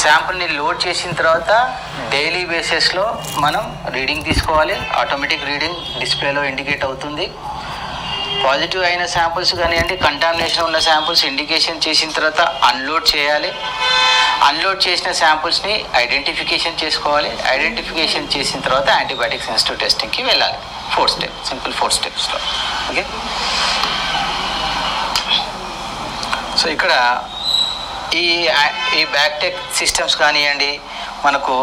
శాంపుల్ని load చేసిన తర్వాత daily బేసిస్లో మనం రీడింగ్ తీసుకోవాలి. ఆటోమేటిక్ రీడింగ్ డిస్ప్లేలో ఇండికేట్ అవుతుంది. పాజిటివ్ అయిన శాంపుల్స్ కానివ్వండి, కంటామినేషన్ ఉన్న శాంపుల్స్ ఇండికేషన్ చేసిన తర్వాత అన్లోడ్ చేయాలి. అన్లోడ్ చేసిన శాంపుల్స్ని ఐడెంటిఫికేషన్ చేసుకోవాలి. ఐడెంటిఫికేషన్ చేసిన తర్వాత యాంటీబయాటిక్ సెన్సిటివ్ టెస్టింగ్కి వెళ్ళాలి. 4 స్టెప్, సింపుల్ 4 స్టెప్స్లో. ఓకే, సో ఇక్కడ ఈ బ్యాక్టెక్ సిస్టమ్స్ కానివ్వండి, మనకు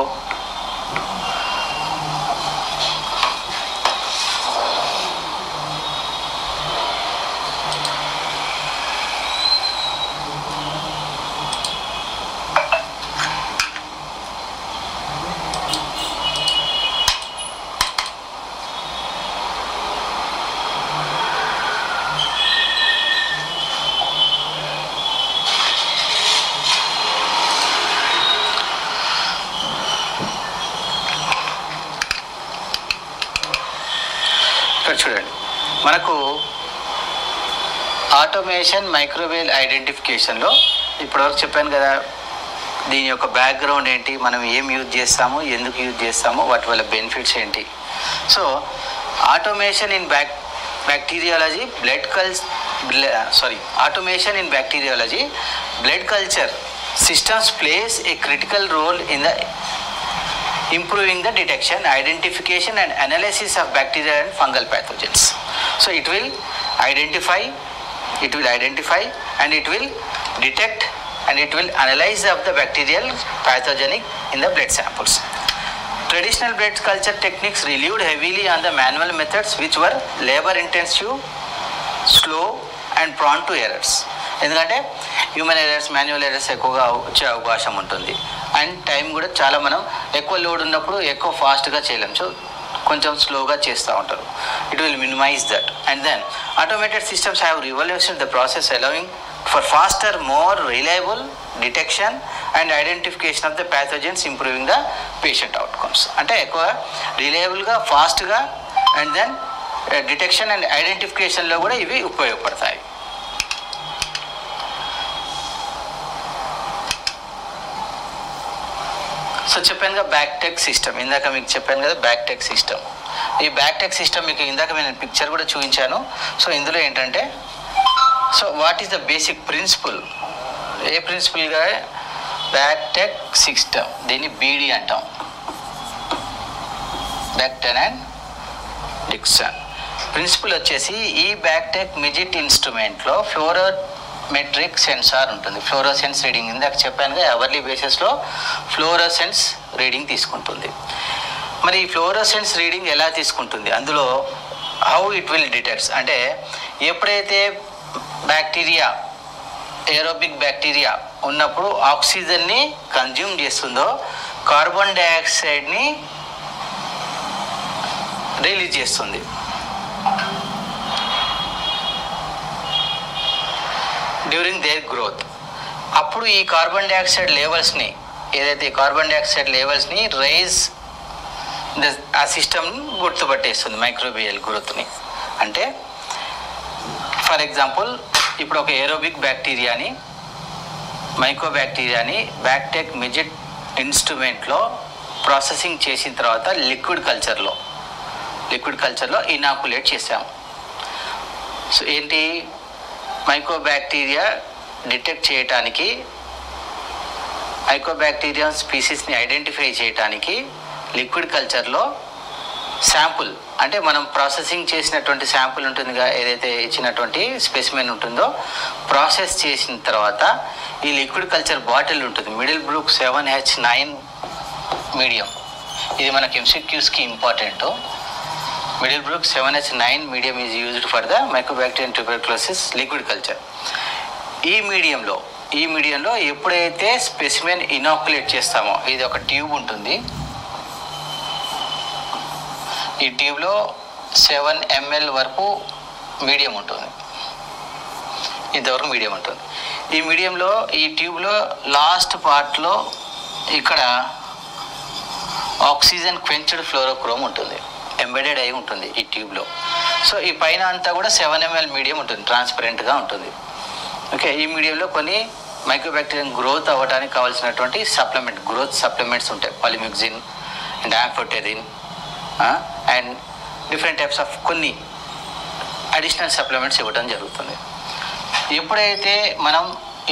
చూడండి, మనకు ఆటోమేషన్ మైక్రోవేవ్ ఐడెంటిఫికేషన్లో ఇప్పటివరకు చెప్పాను కదా, దీని యొక్క బ్యాక్గ్రౌండ్ ఏంటి, మనం ఏం యూజ్ చేస్తాము, ఎందుకు యూజ్ చేస్తాము, వాటి వల్ల బెనిఫిట్స్ ఏంటి. So automation in bacteriology automation in bacteriology blood culture systems plays a critical role in the improving the detection, identification and analysis of bacteria and fungal pathogens. So it will identify and it will detect and it will analyze of the bacterial pathogenic in the blood samples. Traditional blood culture techniques relied heavily on the manual methods which were labor intensive, slow and prone to errors. ఎందుకంటే human errors, manual errors ఎక్కువగా వచ్చే అవకాశం ఉంటుంది. And time కూడా చాలా, మనం ఎక్కువ load ఉన్నప్పుడు ఎక్కువ ఫాస్ట్గా చేయలేం, సో కొంచెం స్లోగా చేస్తూ ఉంటారు. It will minimize that. And then automated systems have revolution the process allowing for faster, more reliable detection and identification of the pathogens, improving the patient outcomes. అంటే ఎక్కువ రిలయబుల్గా, ఫాస్ట్గా అండ్ దెన్ డిటెక్షన్ అండ్ ఐడెంటిఫికేషన్లో కూడా ఇవి ఉపయోగపడతాయి. So చెప్పాను కదా బ్యాక్టెక్ సిస్టమ్, ఇందాక మీకు చెప్పాను కదా బ్యాక్టెక్ సిస్టమ్. ఈ బ్యాక్టెక్ సిస్టమ్ మీకు ఇందాక నేను పిక్చర్ కూడా చూపించాను. సో ఇందులో ఏంటంటే, so what is the basic principle, ఏ ప్రిన్సిపల్గా బ్యాక్టెక్ సిస్టమ్, దీన్ని బీడీ అంటాం, బ్యాక్టెన్ అండ్ డిక్సన్. ప్రిన్సిపల్ వచ్చేసి ఈ బ్యాక్టెక్ మిజిట్ ఇన్స్ట్రుమెంట్లో ఫ్లోరోమెట్రిక్ సెన్సార్ ఉంటుంది. ఫ్లోరోసెన్స్ రీడింగ్ ఇందాక చెప్పానుగా, అవర్లీ బేసిస్లో ఫ్లోరోసెన్స్ రీడింగ్ తీసుకుంటుంది. మరి ఈ ఫ్లోరోసెన్స్ రీడింగ్ ఎలా తీసుకుంటుంది, అందులో హౌ ఇట్ విల్ డిటెక్ట్స్ అంటే, ఎప్పుడైతే బ్యాక్టీరియా, ఏరోబిక్ బ్యాక్టీరియా ఉన్నప్పుడు ఆక్సిజన్ని కన్జ్యూమ్ చేస్తుందో కార్బన్ డైఆక్సైడ్ని రిలీజ్ చేస్తుంది. During their growth. అప్పుడు ఈ కార్బన్ డైఆక్సైడ్ లెవెల్స్ని, ఏదైతే కార్బన్ డైఆక్సైడ్ లెవెల్స్ని రైజ్, ఆ సిస్టమ్ గుర్తుపట్టేస్తుంది మైక్రోబియల్ గ్రోత్ని. అంటే ఫర్ ఎగ్జాంపుల్, ఇప్పుడు ఒక ఏరోబిక్ బ్యాక్టీరియాని, మైక్రోబ్యాక్టీరియాని బ్యాక్టెక్ మిజిట్ ఇన్స్ట్రుమెంట్లో ప్రాసెసింగ్ చేసిన తర్వాత లిక్విడ్ కల్చర్లో ఇనాకులేట్ చేసాము. సో ఏంటి, మైక్రోబ్యాక్టీరియా డిటెక్ట్ చేయటానికి, మైక్రోబ్యాక్టీరియా స్పీసీస్ని ఐడెంటిఫై చేయడానికి లిక్విడ్ కల్చర్లో శాంపుల్, అంటే మనం ప్రాసెసింగ్ చేసినటువంటి శాంపుల్ ఉంటుందిగా, ఏదైతే ఇచ్చినటువంటి స్పెసిమెన్ ఉంటుందో ప్రాసెస్ చేసిన తర్వాత ఈ లిక్విడ్ కల్చర్ బాటిల్ ఉంటుంది, మిడిల్ బ్రూక్ 7H9 మీడియం. ఇది మనకి ఎంసీక్యూస్కి important. Middlebrook 7H9 medium is used for the mycobacterium tuberculosis liquid culture. ఈ మీడియంలో ఎప్పుడైతే స్పెసిమెన్ ఇనాకులేట్ చేస్తామో, ఇది ఒక ట్యూబ్ ఉంటుంది. ఈ ట్యూబ్లో 7 ml వరకు మీడియం ఉంటుంది, ఇంతవరకు మీడియం ఉంటుంది. ఈ మీడియంలో, ఈ ట్యూబ్లో లాస్ట్ పార్ట్లో ఇక్కడ ఆక్సిజన్ క్వెంచ్డ్ ఫ్లోరోక్రోమ్ ఉంటుంది, ఎంబెడెడ్ అయి ఉంటుంది ఈ ట్యూబ్లో. సో ఈ పైన అంతా కూడా 7 ml మీడియం ఉంటుంది, ట్రాన్స్పరెంట్గా ఉంటుంది. ఓకే, ఈ మీడియంలో కొన్ని మైక్రోబ్యాక్టీరియం గ్రోత్ అవ్వడానికి కావాల్సినటువంటి సప్లిమెంట్, గ్రోత్ సప్లిమెంట్స్ ఉంటాయి. Polymyxin and amphotericin and different types of కొన్ని అడిషనల్ సప్లిమెంట్స్ ఇవ్వడం జరుగుతుంది. ఎప్పుడైతే మనం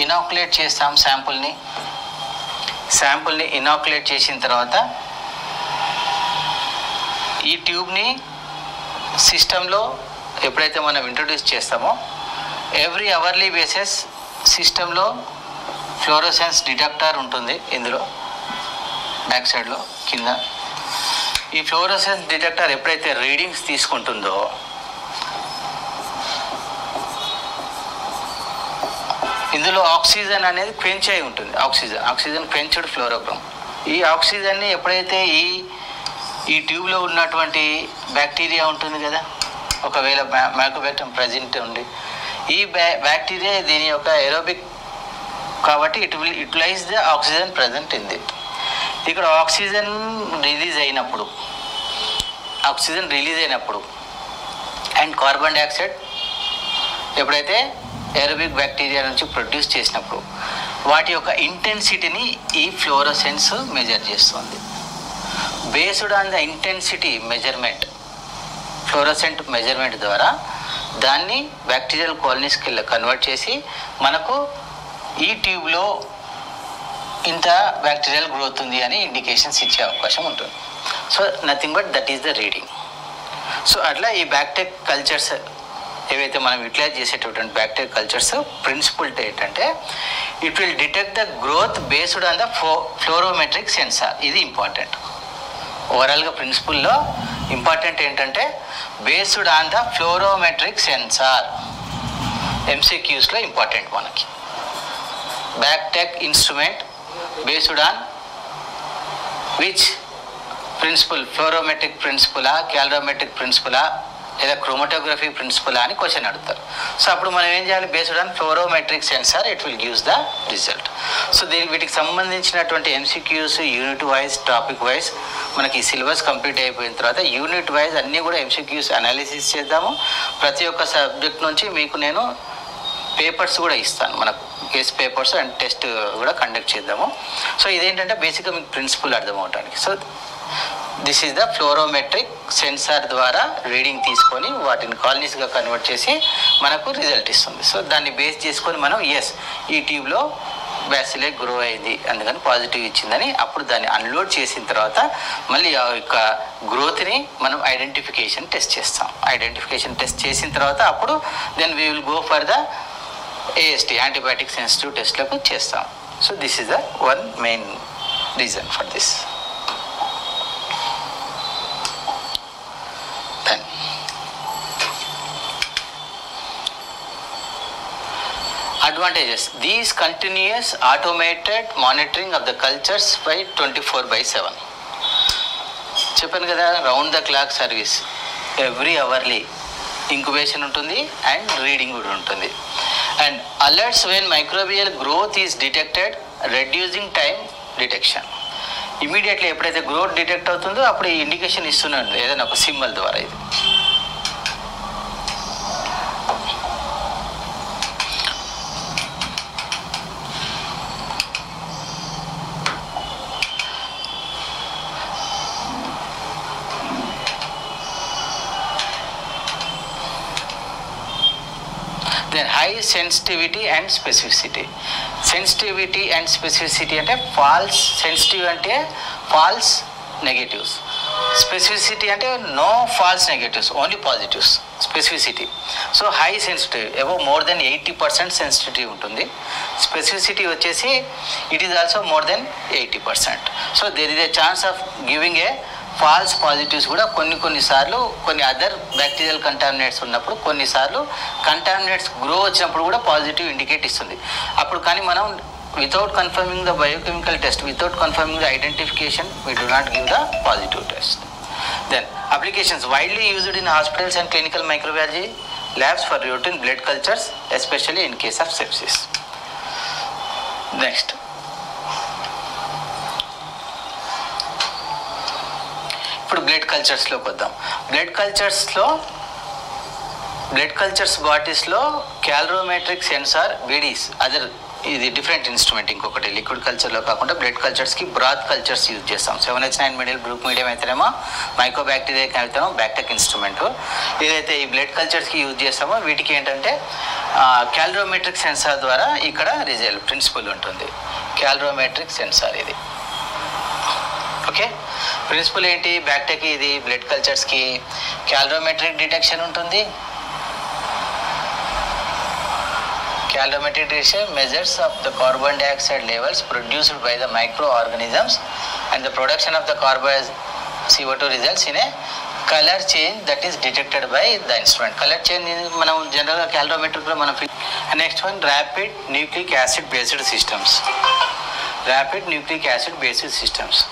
ఇనాక్యులేట్ చేస్తాం శాంపుల్ని ఇనాక్యులేట్ చేసిన తర్వాత ఈ ట్యూబ్ని సిస్టంలో ఎప్పుడైతే మనం ఇంట్రొడ్యూస్ చేస్తామో ఎవ్రీ అవర్లీ బేసిస్ సిస్టంలో ఫ్లోరోసెన్స్ డిటెక్టర్ ఉంటుంది. ఇందులో బ్యాక్ సైడ్లో కింద ఈ ఫ్లోరోసెన్స్ డిటెక్టర్ ఎప్పుడైతే రీడింగ్స్ తీసుకుంటుందో ఇందులో ఆక్సిజన్ అనేది క్వెంచ్ అయి ఉంటుంది. Oxygen quenched fluorogram. ఈ ఆక్సిజన్ని ఎప్పుడైతే ఈ ట్యూబ్లో ఉన్నటువంటి బ్యాక్టీరియా ఉంటుంది కదా, ఒకవేళ మైక్రోబ్యాక్టీరియం ప్రజెంట్ ఉండి ఈ బ్యాక్టీరియా దీని యొక్క ఏరోబిక్ కాబట్టి it will utilise the oxygen present in it. ఇక్కడ ఆక్సిజన్ రిలీజ్ అయినప్పుడు అండ్ కార్బన్ డైఆక్సైడ్ ఎప్పుడైతే ఏరోబిక్ బ్యాక్టీరియా నుంచి ప్రొడ్యూస్ చేసినప్పుడు వాటి యొక్క ఇంటెన్సిటీని ఈ ఫ్లోరోసెన్స్ మెజర్ చేస్తుంది. Based on the intensity measurement, fluorescent measurement ద్వారా దాన్ని బ్యాక్టీరియల్ కాలనీస్కి కన్వర్ట్ చేసి మనకు ఈ ట్యూబ్లో ఇంత బ్యాక్టీరియల్ గ్రోత్ ఉంది అని ఇండికేషన్స్ ఇచ్చే అవకాశం ఉంటుంది. So nothing but that is the reading. So అట్లా ఈ బ్యాక్టీరియల్ కల్చర్స్ ఏవైతే మనం యూటిలైజ్ చేసేటటువంటి బ్యాక్టీరియల్ కల్చర్స్ ప్రిన్సిపల్ ఏంటంటే it will detect the growth based on the fluorometric sensor. ఇది ఇంపార్టెంట్. ఓవరాల్గా ప్రిన్సిపల్లో ఇంపార్టెంట్ ఏంటంటే based on the fluorometric sensor. ఎంసీక్యూస్లో ఇంపార్టెంట్ మనకి. BACTEC instrument based on which principle, fluorometric ప్రిన్సిపలా, క్యాలరోమెట్రిక్ ప్రిన్సిపలా లేదా క్రోమటోగ్రఫీ ప్రిన్సిపలా అని క్వశ్చన్ అడుగుతారు. సో అప్పుడు మనం ఏం చేయాలి? Based on fluorometric sensor it will gives the result. So వీటికి సంబంధించినటువంటి MCQs unit wise, topic wise మనకి సిలబస్ కంప్లీట్ అయిపోయిన తర్వాత యూనిట్ వైజ్ అన్నీ కూడా ఎంసీక్యూస్ అనాలిసిస్ చేద్దాము. ప్రతి ఒక్క సబ్జెక్ట్ నుంచి మీకు నేను పేపర్స్ కూడా ఇస్తాను, మనకు కేస్ పేపర్స్ అండ్ టెస్ట్ కూడా కండక్ట్ చేద్దాము. సో ఇదేంటంటే బేసిక్గా మీకు ప్రిన్సిపల్ అర్థం అవడానికి. So this is the fluorometric sensor ద్వారా రీడింగ్ తీసుకొని వాటిని కాలనీస్గా కన్వర్ట్ చేసి మనకు రిజల్ట్ ఇస్తుంది. సో దాన్ని బేస్ చేసుకొని మనం ఈ ట్యూబ్లో బ్యాసిలే గ్రో అయింది అందుకని పాజిటివ్ ఇచ్చిందని అప్పుడు దాన్ని అన్లోడ్ చేసిన తర్వాత మళ్ళీ ఆ యొక్క గ్రోత్ని మనం ఐడెంటిఫికేషన్ టెస్ట్ చేస్తాం. ఐడెంటిఫికేషన్ టెస్ట్ చేసిన తర్వాత అప్పుడు then we will go for the AST, antibiotic sensitive టెస్ట్లకు చేస్తాం. So this is the one main reason for this. Advantages: these continuous automated monitoring of the cultures by 24/7. చెప్పాను కదా, round the clock service, every hourly incubation ఉంటుంది and reading కూడా ఉంటుంది. And alerts when microbial growth is detected, reducing time detection. Immediately ఎప్పుడైతే growth detect అవుతుందో అప్పుడు ఈ indication ఇస్తున్నాడు ఏదైనా ఒక సింబల్ ద్వారా. ఇది then high sensitivity and specificity. Sensitivity and specificity అంటే ఫాల్స్, సెన్సిటివ్ అంటే ఫాల్స్ నెగటివ్స్, స్పెసిఫిసిటీ అంటే no false negatives, only positives. Specificity so high sensitive, above more than 80% sensitivity ఉంటుంది. స్పెసిఫిసిటీ వచ్చేసి it is also more than 80%. So there is a chance of giving a false positives కూడా కొన్నిసార్లు కొన్ని other bacterial contaminates ఉన్నప్పుడు, కొన్నిసార్లు contaminates grow వచ్చినప్పుడు కూడా positive indicate ఇస్తుంది. అప్పుడు కానీ మనం without confirming the biochemical test, without confirming the identification, we do not give the positive test. Then applications widely used in hospitals and clinical microbiology labs for routine blood cultures, especially in case of sepsis. Next, ఇప్పుడు blood కల్చర్స్లోకి వద్దాం. Blood cultures బాడీస్లో colorimetric sensor, BDs, other ఇది different instrument. ఇంకొకటి liquid కల్చర్లో కాకుండా blood కల్చర్స్కి broth cultures use చేస్తాం. 7H9 మిడిల్ బ్రూక్ మీడియం అయితేనేమో మైక్రోబ్యాక్టీరియాకి అయితేనేమో బ్యాక్టెక్ ఇన్స్ట్రుమెంట్. ఏదైతే ఈ బ్లడ్ కల్చర్స్కి యూజ్ చేస్తామో వీటికి ఏంటంటే క్యాలరోమెట్రిక్ సెన్సార్ ద్వారా ఇక్కడ రిజల్ట్ ప్రిన్సిపల్ ఉంటుంది. క్యాలరోమెట్రిక్ సెన్సార్ ఇది. ఓకే, ప్రిన్సిపల్ ఏంటి? బ్యాక్టెక్ ఇది బ్లడ్ కల్చర్స్కి క్యాలరోమెట్రిక్ డిటెక్షన్ ఉంటుంది. Calorimetric detection measures of the carbon dioxide levels produced by the microorganisms and the production of the carbon CO2 results in a color change that is detected by the instrument. Color change మనం జనరల్గా క్యాలరోమెట్రిక్లో మనం. Next one rapid nucleic acid based systems. Rapid nucleic acid based systems.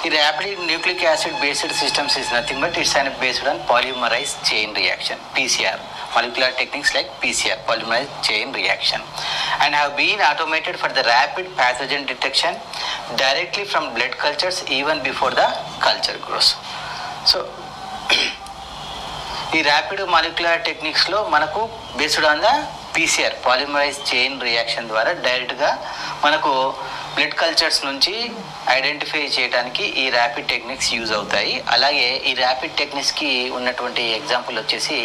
ఈ rapid nucleic acid based systems is nothing but it's based on polymerase chain reaction, PCR. Molecular techniques like PCR, polymerase chain reaction, and have been automated for the rapid pathogen detection directly from blood cultures even before the culture grows. So ఈ rapid molecular టెక్నిక్స్లో మనకు based on the PCR, polymerise chain reaction ద్వారా డైరెక్ట్గా మనకు blood cultures నుంచి identify చేయడానికి ఈ rapid techniques use అవుతాయి. అలాగే ఈ ర్యాపిడ్ టెక్నిక్స్కి ఉన్నటువంటి ఎగ్జాంపుల్ వచ్చేసి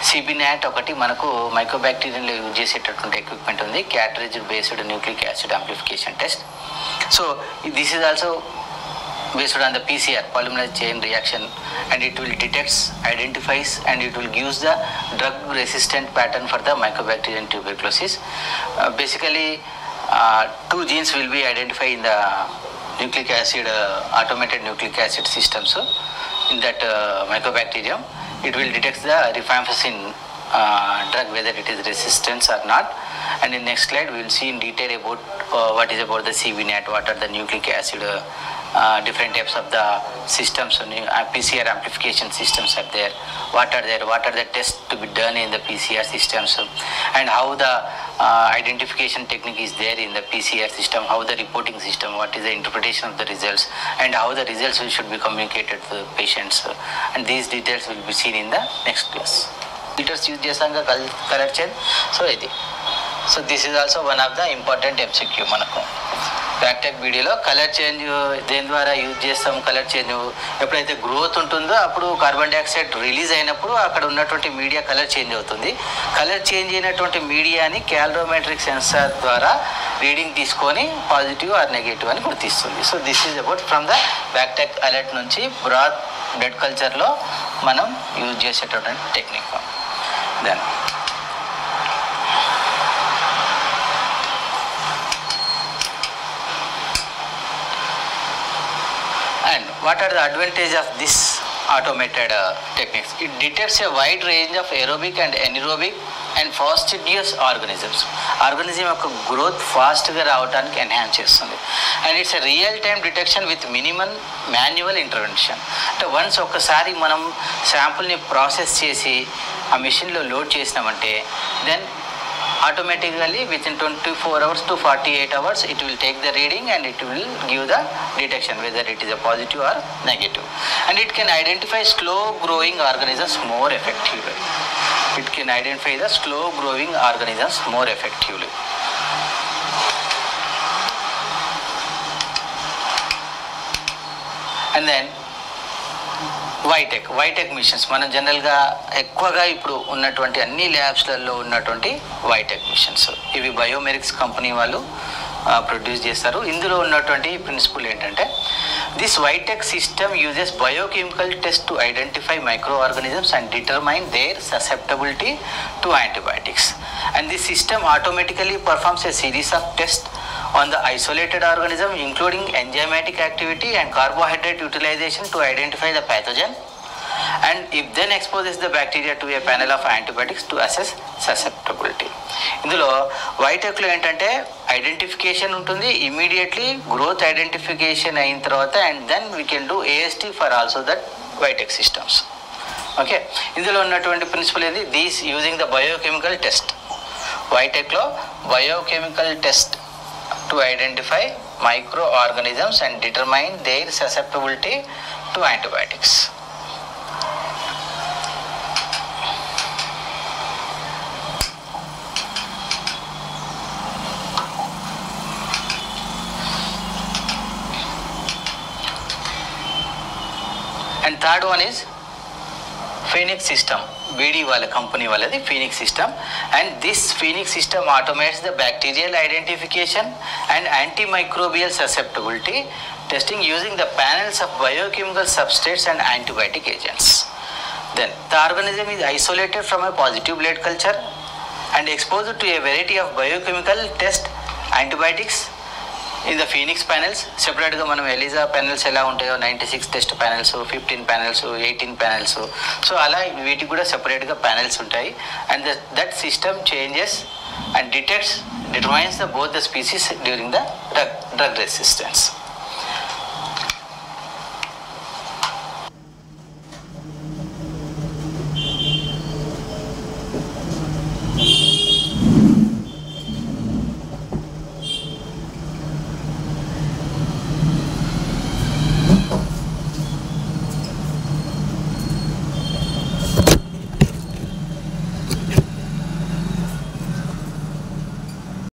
సిబినాట్ ఒకటి మనకు మైక్రోబ్యాక్టీరియాలో యూజ్ చేసేటటువంటి ఎక్విప్మెంట్ ఉంది. Cartridge based nucleic acid amplification test. So this is also based on the PCR, polymerase chain reaction, and it will detects, identifies, and it will gives the drug resistant pattern for the Mycobacterium tuberculosis. Basically, two genes will be identified in the nucleic acid, automated nucleic acid system. So in that Mycobacterium, it will detect the rifampicin drug, whether it is resistance or not. And in next slide we will see in detail about what is about the CBNAT, what are the nucleic acid, different types of the systems, PCR amplification systems are there, what are the tests to be done in the PCR systems, and how the identification technique is there in the PCR system, how the reporting system, what is the interpretation of the results, and how the results should be communicated to the patients, and these details will be seen in the next class. Filters use chesanga color change. So this is also one of the important MCQ మనకు బ్యాక్టెక్ వీడియోలో. Colour change దేని ద్వారా use చేస్తాం? Colour change ఎప్పుడైతే growth ఉంటుందో అప్పుడు carbon dioxide release అయినప్పుడు అక్కడ ఉన్నటువంటి మీడియా కలర్ చేంజ్ అవుతుంది. కలర్ చేంజ్ అయినటువంటి మీడియాని క్యాలరోమెట్రిక్ సెన్సార్ ద్వారా రీడింగ్ తీసుకొని పాజిటివ్ ఆర్ నెగిటివ్ అని గుర్తిస్తుంది. So this is about from the BACTEC alert నుంచి బ్రాడ్ బ్లడ్ కల్చర్లో మనం యూజ్ చేసేటటువంటి technique. Then what are the advantages of this automated techniques? It detects a wide range of aerobic and anaerobic and fastidious organisms. Organism యొక్క growth ఫాస్ట్గా రావడానికి enhance చేస్తుంది. And it's a real time detection with minimal manual intervention. అంటే once ఒక్కసారి మనం శాంపుల్ని process చేసి ఆ మిషన్లో లోడ్ చేసినామంటే then automatically within 24 hours to 48 hours it will take the reading and it will give the detection whether it is a positive or negative, and it can identify slow growing organisms more effectively. It can identify the slow growing organisms more effectively. And then VITEK machines మనం జనరల్గా ఎక్కువగా ఇప్పుడు ఉన్నటువంటి అన్ని ల్యాబ్స్లలో ఉన్నటువంటి వైటెక్ machines. ఇవి బయోమెరిక్స్ company వాళ్ళు produce చేస్తారు. ఇందులో ఉన్నటువంటి ప్రిన్సిపల్ ఏంటంటే this VITEK system uses biochemical test to identify microorganisms and determine their susceptibility to antibiotics, and this system automatically performs a series of test on the isolated organism including enzymatic activity and carbohydrate utilization to identify the pathogen, and if then exposes the bacteria to a panel of antibiotics to assess susceptibility. ఇందులో వైటెక్లో ఏంటంటే identification ఉంటుంది, immediately growth identification అయిన తర్వాత and then we can do AST for also that VITEK systems. Okay, ఇందులో ఉన్నటువంటి principle ఏంది? These using the biochemical test. వైటెక్లో biochemical test to identify microorganisms and determine their susceptibility to antibiotics. And third one is Phoenix system. BD వాళ్ళ company వాళ్ళది Phoenix system, and this Phoenix system automates the bacterial identification and antimicrobial susceptibility testing using the panels of biochemical substrates and antibiotic agents. Then the organism is isolated from a positive blood culture and exposed to a variety of biochemical test antibiotics in the Phoenix panels. సెపరేట్గా మనం Eliza panels ఎలా ఉంటాయో 96 test panels, 15 panels, 18 panels, so అలా వీటికి కూడా సెపరేట్గా panels ఉంటాయి. And that system changes and detects determines both the species during the drug resistance.